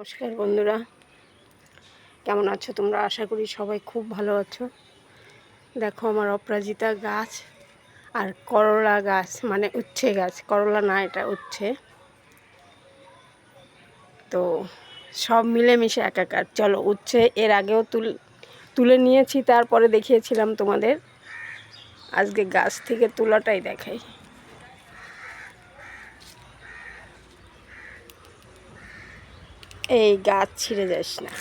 নমস্কার বন্ধুরা, কেমন আছো তোমরা? আশা করি সবাই খুব ভালো আছো। দেখো আমার অপরাজিতা গাছ আর করলা গাছ, মানে উচ্ছে গাছ, করলা না, এটা উচ্ছে। তো সব মিলেমিশে একাকার। চলো, উচ্ছে এর আগেও তুলে নিয়েছি, তারপরে দেখিয়েছিলাম তোমাদের। আজকে গাছ থেকে তোলাটাই দেখাই। এই গাছ ছিঁড়ে যাস না।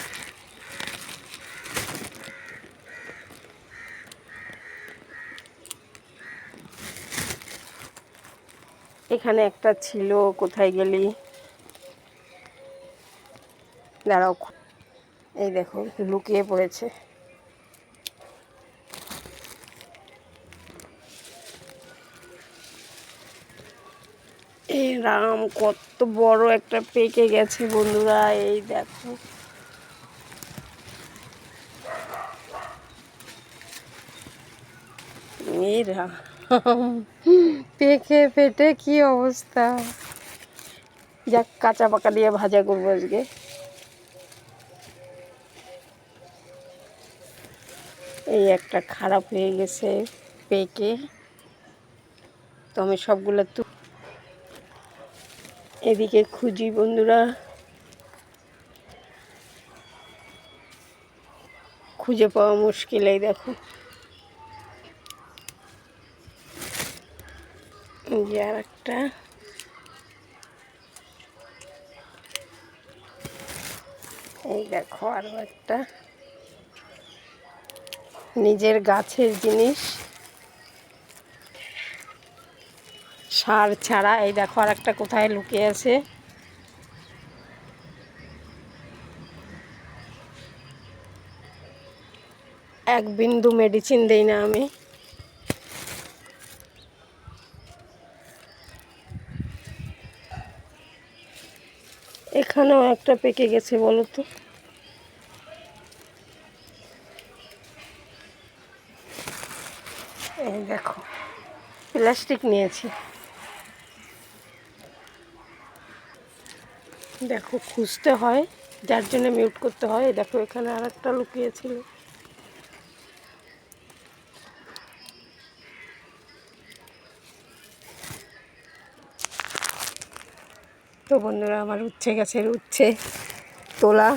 এখানে একটা ছিল, কোথায় গেলি? দাঁড়াও, এই দেখো লুকিয়ে পড়েছে। এই রাম, কত বড় একটা পেকে গেছে বন্ধুরা, এই দেখো। এই রাম, পেকে ফেটে কি অবস্থা। যাক, কাঁচা পাকা দিয়ে ভাজা করবো আজকে। এই একটা খারাপ হয়ে গেছে পেকে, তো আমি সবগুলো এদিকে খুঁজি বন্ধুরা, খুঁজে পাওয়া মুশকিল। এই দেখো, যে আর একটা। এই দেখো আরো একটা। নিজের গাছের জিনিস সার ছাড়া। এই দেখো আর একটা কোথায় লুকিয়ে আছে। এক বিন্দু মেডিসিন দেই না আমি। এখানেও একটা পেকে গেছে, বলো তো। এই দেখো, প্লাস্টিক নিয়েছি। দেখো, খুঁজতে হয়, যার জন্য মিউট করতে হয়। দেখো এখানে আর একটা লুকিয়েছিল। তো বন্ধুরা, আমার উচ্ছে গাছের উচ্ছে তোলা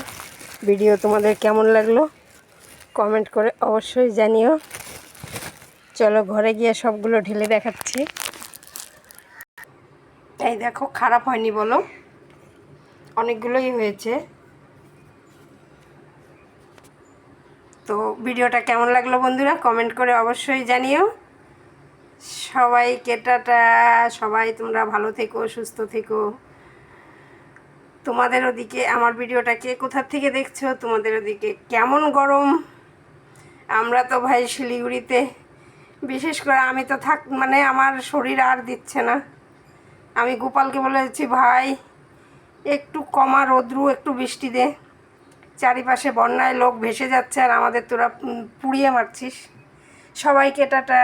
ভিডিও তোমাদের কেমন লাগলো কমেন্ট করে অবশ্যই জানিও। চলো ঘরে গিয়ে সবগুলো ঢেলে দেখাচ্ছি। এই দেখো, খারাপ হয়নি বলো, অনেকগুলোই হয়েছে। তো ভিডিওটা কেমন লাগলো বন্ধুরা কমেন্ট করে অবশ্যই জানিও। সবাইকে টাটা। সবাই তোমরা ভালো থেকো, সুস্থ থেকো। তোমাদের ওদিকে আমার ভিডিওটা কে কোথা থেকে দেখছো? তোমাদের ওদিকে কেমন গরম? আমরা তো ভাই শিলিগুড়িতে, বিশেষ করে আমি তো মানে আমার শরীর আর দিচ্ছে না। আমি গোপালকে বলেছি, ভাই একটু কমা রোদ্রু, একটু বৃষ্টি দে। চারিপাশে বন্যায় লোক ভেসে যাচ্ছে, আর আমাদের তোরা পুড়িয়ে মারছিস। সবাইকে টাটা।